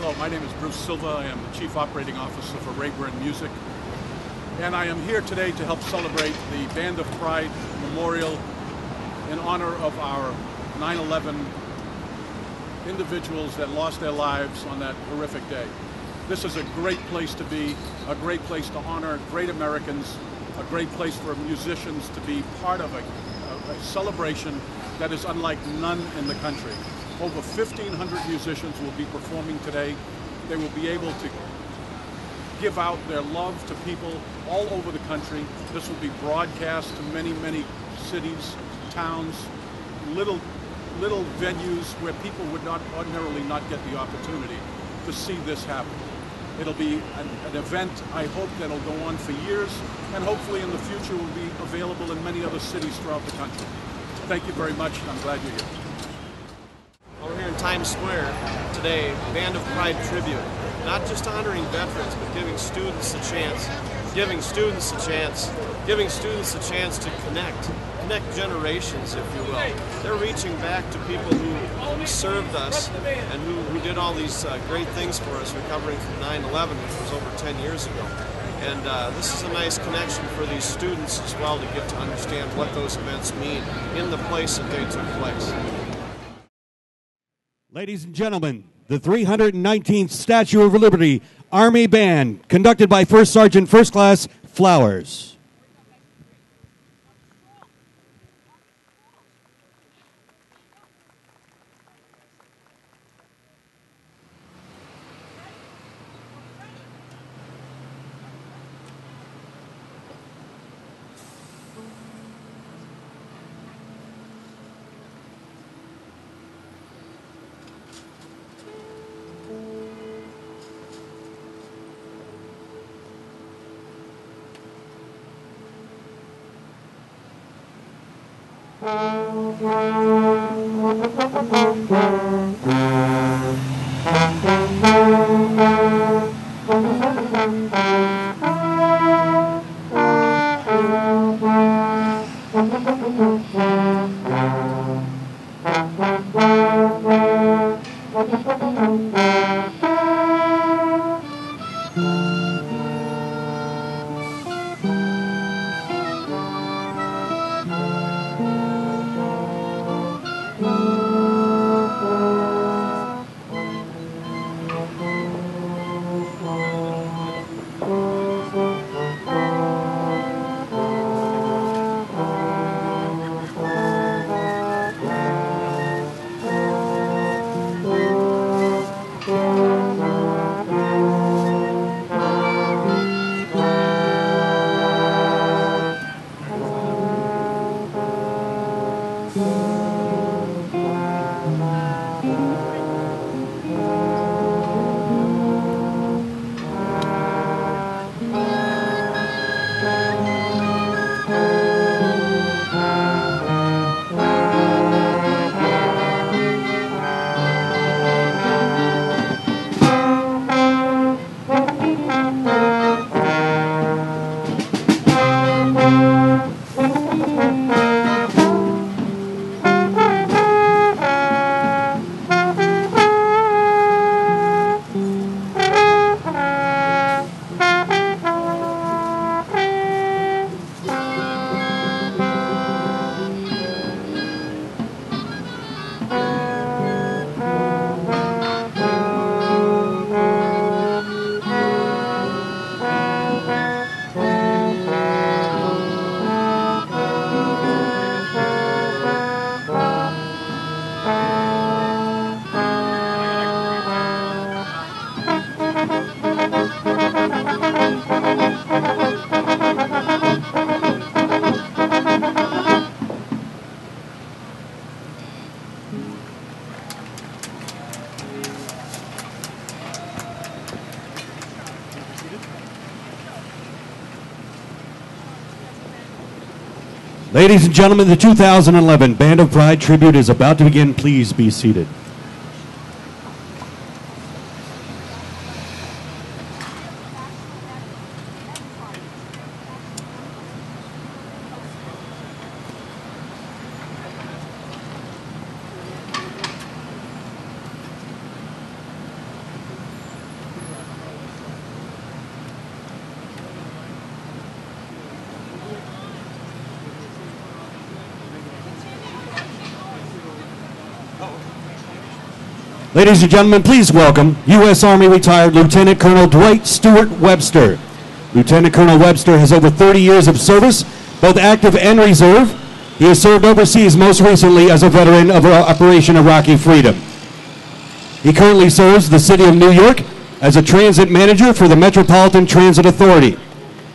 Hello, my name is Bruce Silva. I am the Chief Operating Officer for Rayburn Music. And I am here today to help celebrate the Band of Pride Memorial in honor of our 9/11 individuals that lost their lives on that horrific day. This is a great place to be, a great place to honor great Americans, a great place for musicians to be part of a celebration that is unlike none in the country. Over 1,500 musicians will be performing today. They will be able to give out their love to people all over the country. This will be broadcast to many, many cities, towns, little venues where people would not ordinarily not get the opportunity to see this happen. It'll be an event, I hope, that'll go on for years, and hopefully in the future will be available in many other cities throughout the country. Thank you very much, and I'm glad you're here. We're here in Times Square today, Band of Pride tribute. Not just honoring veterans, but giving students a chance to connect generations, if you will. They're reaching back to people who served us and who did all these great things for us, recovering from 9/11, which was over 10 years ago. And this is a nice connection for these students as well, to get to understand what those events mean in the place that they took place. Ladies and gentlemen, the 319th Statue of Liberty Army Band, conducted by First Sergeant First Class Flowers. Ladies and gentlemen, the 2011 Band of Pride tribute is about to begin. Please be seated. Ladies and gentlemen, please welcome U.S. Army retired Lieutenant Colonel Dwight Stewart Webster. Lieutenant Colonel Webster has over 30 years of service, both active and reserve. He has served overseas, most recently as a veteran of Operation Iraqi Freedom. He currently serves the city of New York as a transit manager for the Metropolitan Transit Authority.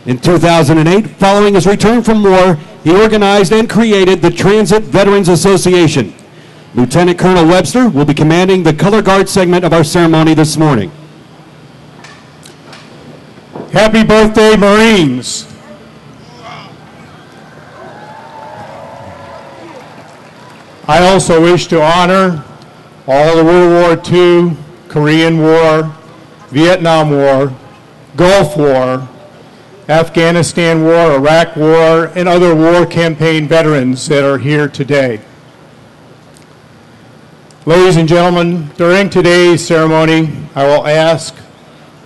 In 2008, following his return from war, he organized and created the Transit Veterans Association. Lieutenant Colonel Webster will be commanding the Color Guard segment of our ceremony this morning. Happy birthday, Marines. I also wish to honor all the World War II, Korean War, Vietnam War, Gulf War, Afghanistan War, Iraq War, and other war campaign veterans that are here today. Ladies and gentlemen, during today's ceremony, I will ask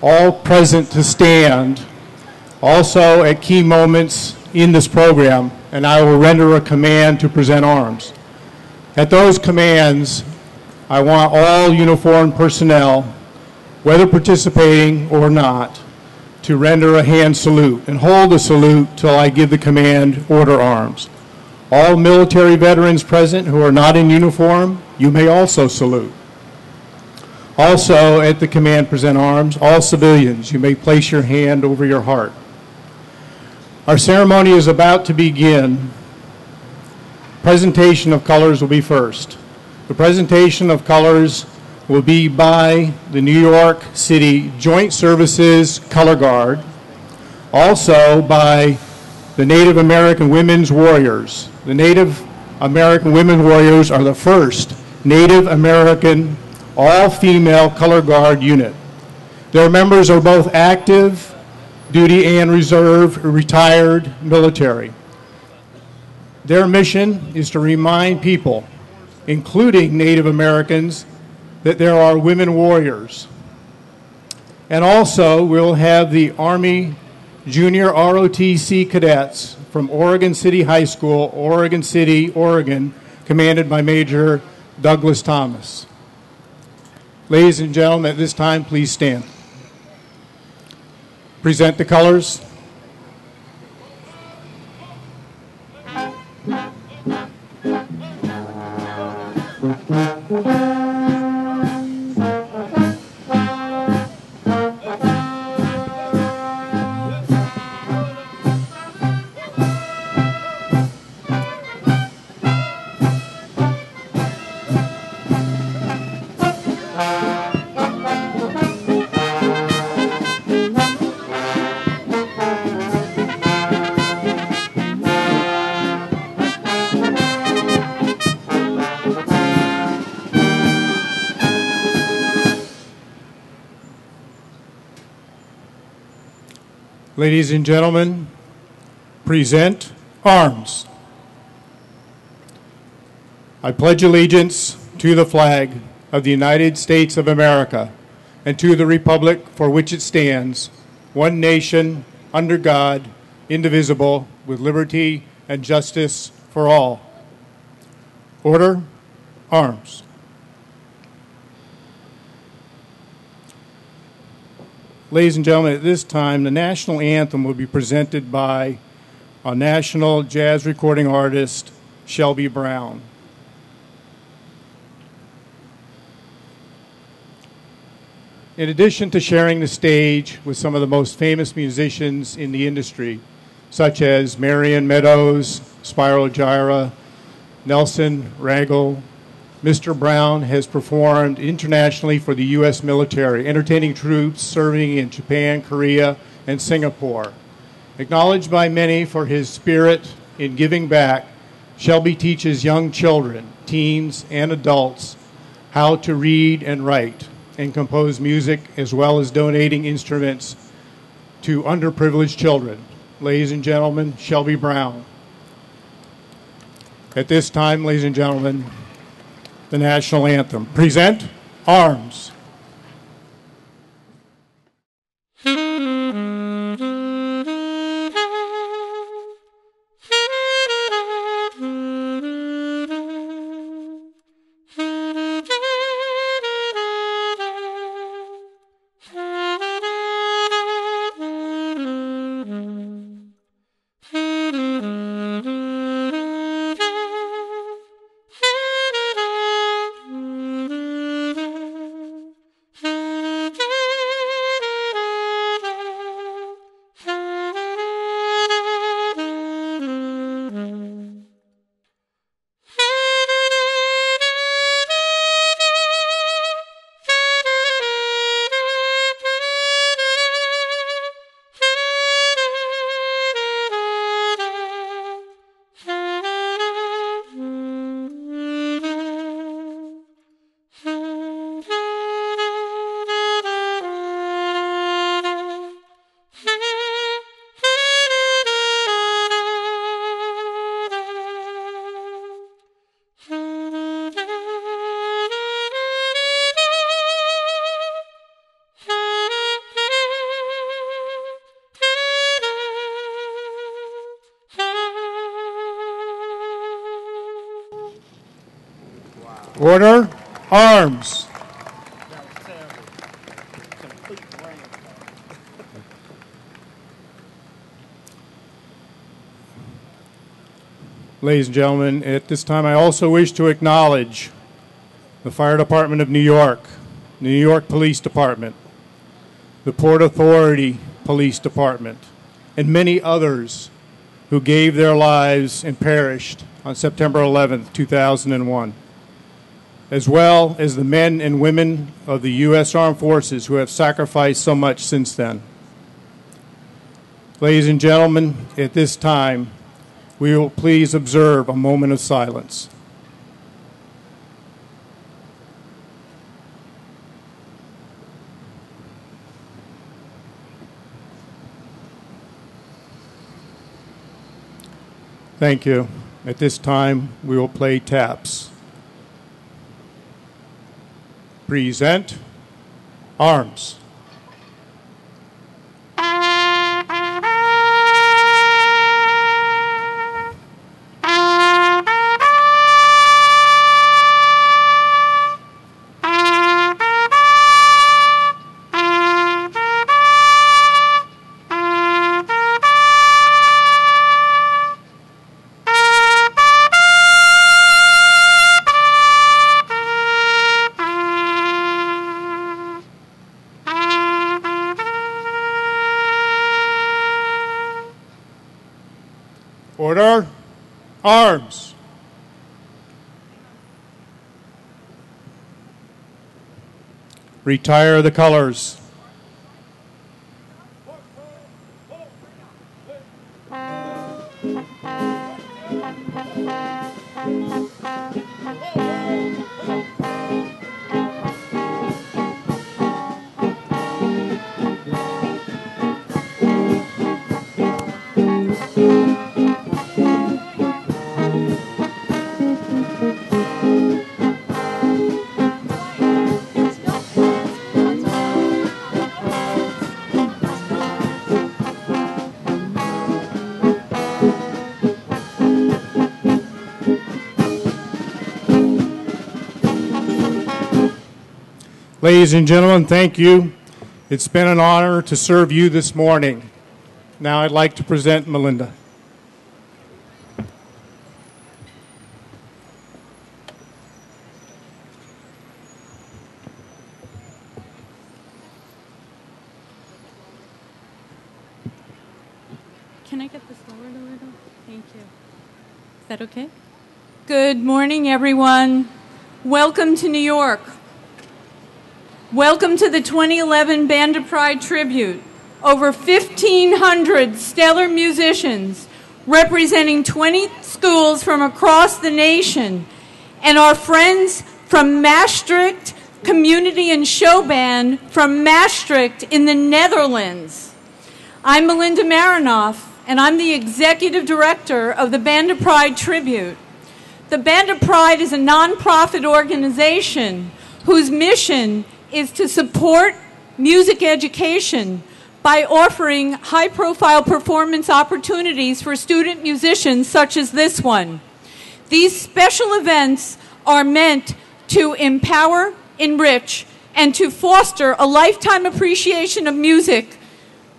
all present to stand, also at key moments in this program, and I will render a command to present arms. At those commands, I want all uniformed personnel, whether participating or not, to render a hand salute and hold a salute till I give the command, order arms. All military veterans present who are not in uniform, you may also salute. Also, at the command, present arms, all civilians, you may place your hand over your heart. Our ceremony is about to begin. Presentation of colors will be first. The presentation of colors will be by the New York City Joint Services Color Guard, also by the Native American Women's Warriors. The Native American Women Warriors are the first Native American all-female color guard unit. Their members are both active duty and reserve retired military. Their mission is to remind people, including Native Americans, that there are women warriors. And also, we'll have the Army Junior ROTC cadets from Oregon City High School, Oregon City, Oregon, commanded by Major Douglas Thomas. Ladies and gentlemen, at this time, please stand. Present the colors. Ladies and gentlemen, present arms. I pledge allegiance to the flag of the United States of America and to the republic for which it stands, one nation, under God, indivisible, with liberty and justice for all. Order, arms. Ladies and gentlemen, at this time, the national anthem will be presented by a national jazz recording artist, Shelby Brown. In addition to sharing the stage with some of the most famous musicians in the industry, such as Marion Meadows, Spyro Gyra, Nelson Ragel, Mr. Brown has performed internationally for the U.S. military, entertaining troops serving in Japan, Korea, and Singapore. Acknowledged by many for his spirit in giving back, Shelby teaches young children, teens, and adults how to read and write and compose music, as well as donating instruments to underprivileged children. Ladies and gentlemen, Shelby Brown. At this time, ladies and gentlemen, the national anthem. Present arms. Order. Arms. Ladies and gentlemen, at this time I also wish to acknowledge the Fire Department of New York, the New York Police Department, the Port Authority Police Department, and many others who gave their lives and perished on September 11th, 2001, as well as the men and women of the U.S. Armed Forces who have sacrificed so much since then. Ladies and gentlemen, at this time, we will please observe a moment of silence. Thank you. At this time, we will play taps. Present. Arms. Order. Arms. Retire the colors. Ladies and gentlemen, thank you. It's been an honor to serve you this morning. Now I'd like to present Melinda. Can I get this lowered a little? Thank you. Is that okay? Good morning, everyone. Welcome to New York. Welcome to the 2011 Band of Pride Tribute. Over 1,500 stellar musicians representing 20 schools from across the nation, and our friends from Maastricht Community and Show Band from Maastricht in the Netherlands. I'm Melinda Marinoff, and I'm the Executive Director of the Band of Pride Tribute. The Band of Pride is a nonprofit organization whose mission is to support music education by offering high-profile performance opportunities for student musicians such as this one. These special events are meant to empower, enrich, and to foster a lifetime appreciation of music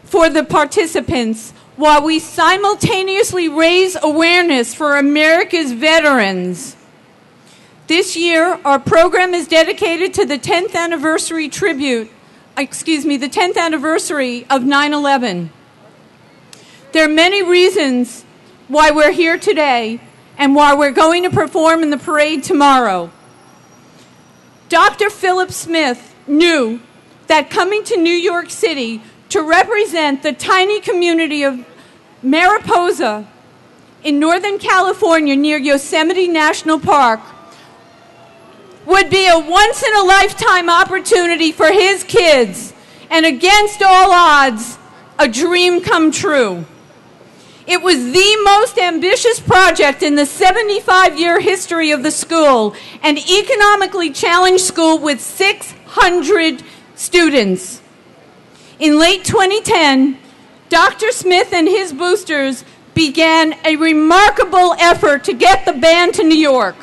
for the participants while we simultaneously raise awareness for America's veterans. This year, our program is dedicated to the 10th anniversary the 10th anniversary of 9/11. There are many reasons why we're here today and why we're going to perform in the parade tomorrow. Dr. Philip Smith knew that coming to New York City to represent the tiny community of Mariposa in Northern California near Yosemite National Park would be a once-in-a-lifetime opportunity for his kids, and against all odds, a dream come true. It was the most ambitious project in the 75-year history of the school, an economically challenged school with 600 students. In late 2010, Dr. Smith and his boosters began a remarkable effort to get the band to New York.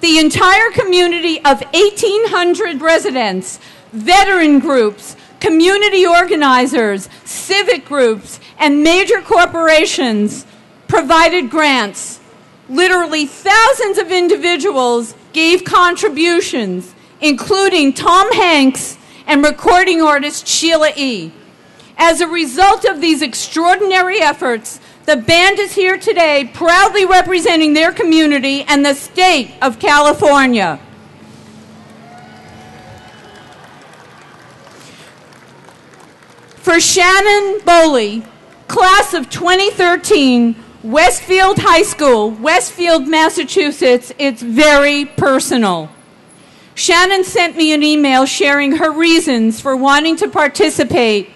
The entire community of 1,800 residents, veteran groups, community organizers, civic groups, and major corporations provided grants. Literally thousands of individuals gave contributions, including Tom Hanks and recording artist Sheila E. As a result of these extraordinary efforts, the band is here today proudly representing their community and the state of California. For Shannon Boley, class of 2013, Westfield High School, Westfield, Massachusetts, it's very personal. Shannon sent me an email sharing her reasons for wanting to participate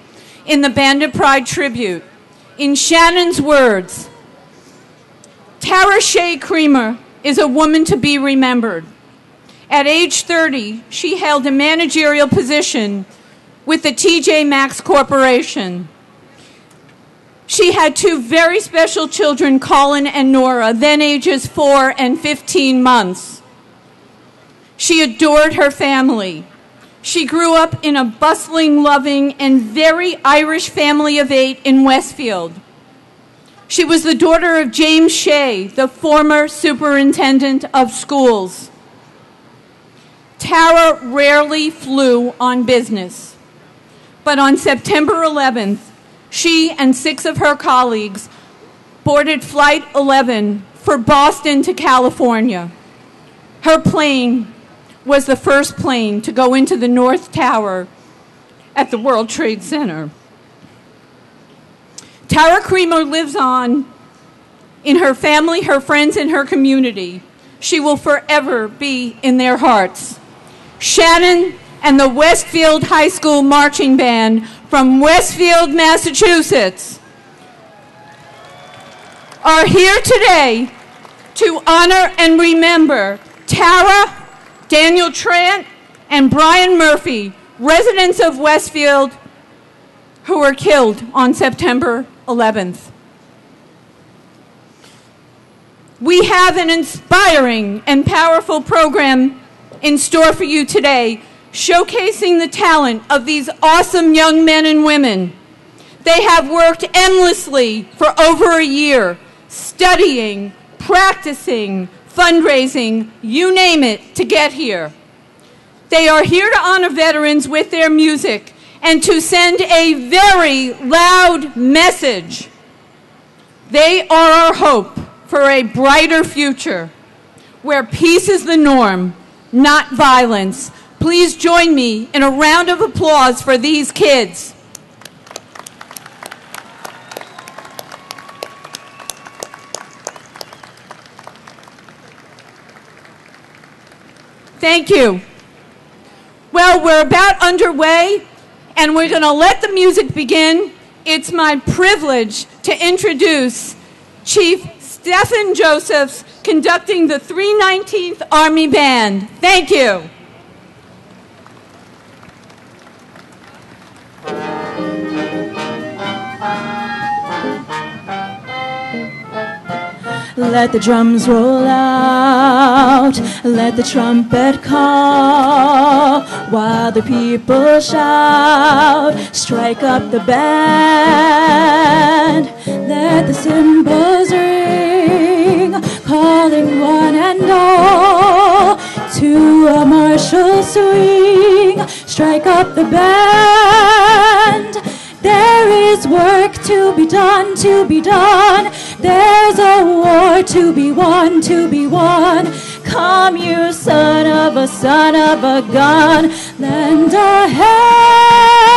in the Band of Pride tribute. In Shannon's words, Tara Shea Creamer is a woman to be remembered. At age 30, she held a managerial position with the TJ Maxx Corporation. She had two very special children, Colin and Nora, then ages 4 and 15 months. She adored her family. She grew up in a bustling, loving, and very Irish family of 8 in Westfield. She was the daughter of James Shea, the former superintendent of schools. Tara rarely flew on business, but on September 11th, she and 6 of her colleagues boarded Flight 11 for Boston to California. Her plane was the first plane to go into the North Tower at the World Trade Center. Tara Creamer lives on in her family, her friends, and her community. She will forever be in their hearts. Shannon and the Westfield High School Marching Band from Westfield, Massachusetts, are here today to honor and remember Tara, Daniel Trant, and Brian Murphy, residents of Westfield, who were killed on September 11th. We have an inspiring and powerful program in store for you today, showcasing the talent of these awesome young men and women. They have worked endlessly for over a year, studying, practicing, fundraising, you name it, to get here. They are here to honor veterans with their music and to send a very loud message. They are our hope for a brighter future where peace is the norm, not violence. Please join me in a round of applause for these kids. Thank you. Well, we're about underway, and we're going to let the music begin. It's my privilege to introduce Chief Stephen Josephs, conducting the 319th Army Band. Thank you. Let the drums roll out, let the trumpet call, while the people shout, strike up the band. Let the cymbals ring, calling one and all, to a martial swing, strike up the band. There is work to be done, to be done. There's a war to be won, to be won. Come, you son of a gun, lend a hand.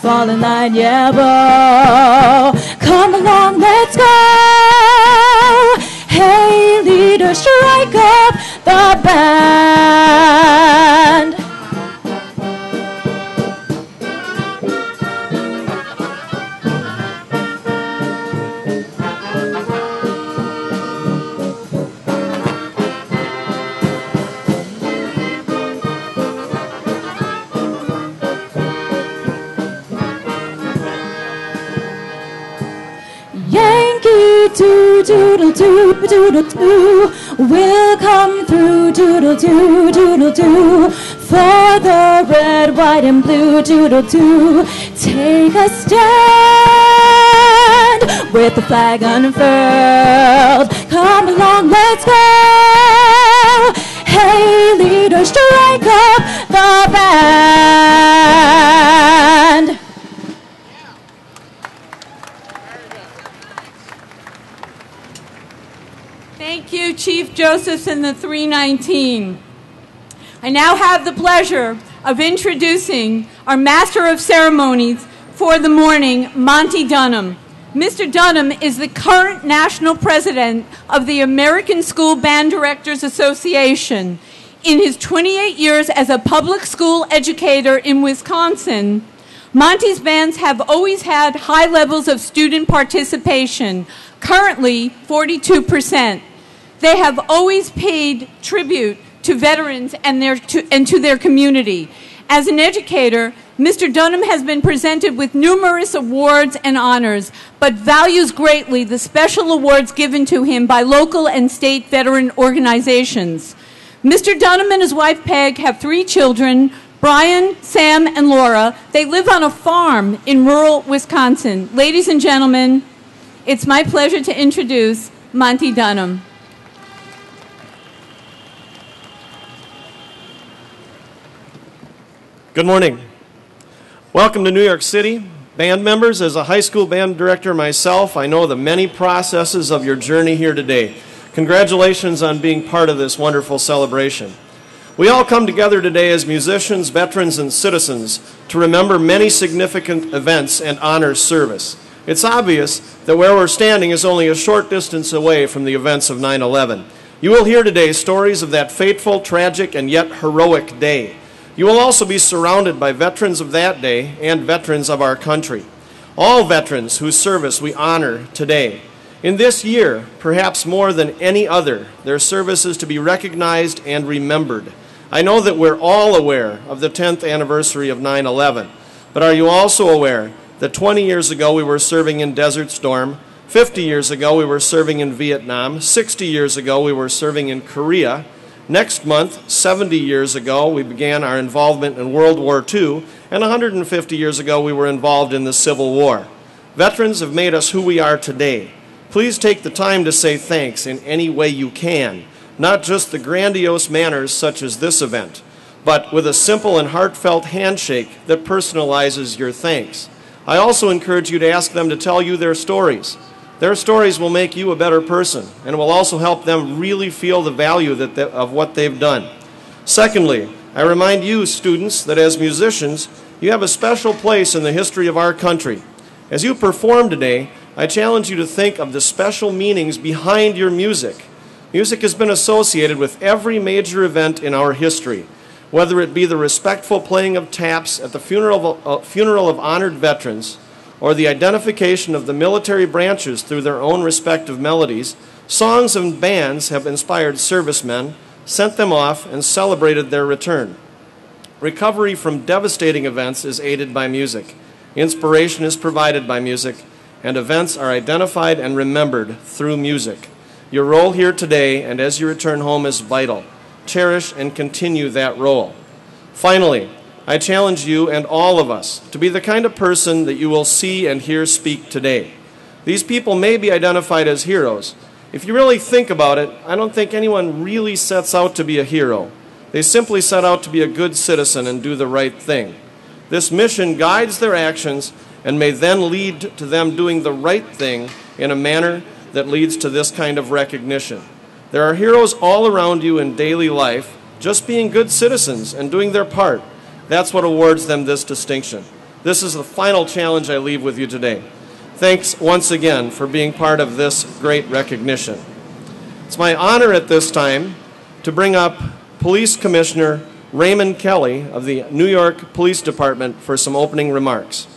Fall in line, yeah, bo. Come along, let's go. Hey, leader, strike up the band. Yankee doodle doo doodle doo will come through. doodle do, doodle do. For the red, white, and blue, doodle do. Take a stand with the flag unfurled. Come along, let's go. Hey, leader, strike up the band. Thank you, Chief Josephs and the 319. I now have the pleasure of introducing our Master of Ceremonies for the morning, Monty Dunham. Mr. Dunham is the current national president of the American School Band Directors Association. In his 28 years as a public school educator in Wisconsin, Monty's bands have always had high levels of student participation, currently 42%. They have always paid tribute to veterans and to their community. As an educator, Mr. Dunham has been presented with numerous awards and honors, but values greatly the special awards given to him by local and state veteran organizations. Mr. Dunham and his wife Peg have 3 children, Brian, Sam, and Laura. They live on a farm in rural Wisconsin. Ladies and gentlemen, it's my pleasure to introduce Monty Dunham. Good morning. Welcome to New York City. Band members, as a high school band director myself, I know the many processes of your journey here today. Congratulations on being part of this wonderful celebration. We all come together today as musicians, veterans, and citizens to remember many significant events and honor service. It's obvious that where we're standing is only a short distance away from the events of 9/11. You will hear today stories of that fateful, tragic, and yet heroic day. You will also be surrounded by veterans of that day and veterans of our country. All veterans whose service we honor today. In this year, perhaps more than any other, their service is to be recognized and remembered. I know that we're all aware of the 10th anniversary of 9/11, but are you also aware that 20 years ago we were serving in Desert Storm, 50 years ago we were serving in Vietnam, 60 years ago we were serving in Korea. Next month, 70 years ago, we began our involvement in World War II, and 150 years ago, we were involved in the Civil War. Veterans have made us who we are today. Please take the time to say thanks in any way you can, not just the grandiose manners such as this event, but with a simple and heartfelt handshake that personalizes your thanks. I also encourage you to ask them to tell you their stories. Their stories will make you a better person and will also help them really feel the value of what they've done. Secondly, I remind you, students, that as musicians, you have a special place in the history of our country. As you perform today, I challenge you to think of the special meanings behind your music. Music has been associated with every major event in our history, whether it be the respectful playing of taps at the funeral of honored veterans, or the identification of the military branches through their own respective melodies. Songs and bands have inspired servicemen, sent them off, and celebrated their return. Recovery from devastating events is aided by music. Inspiration is provided by music, and events are identified and remembered through music. Your role here today and as you return home is vital. Cherish and continue that role. Finally, I challenge you and all of us to be the kind of person that you will see and hear speak today. These people may be identified as heroes. If you really think about it, I don't think anyone really sets out to be a hero. They simply set out to be a good citizen and do the right thing. This mission guides their actions and may then lead to them doing the right thing in a manner that leads to this kind of recognition. There are heroes all around you in daily life, just being good citizens and doing their part. That's what awards them this distinction. This is the final challenge I leave with you today. Thanks once again for being part of this great recognition. It's my honor at this time to bring up Police Commissioner Raymond Kelly of the New York Police Department for some opening remarks.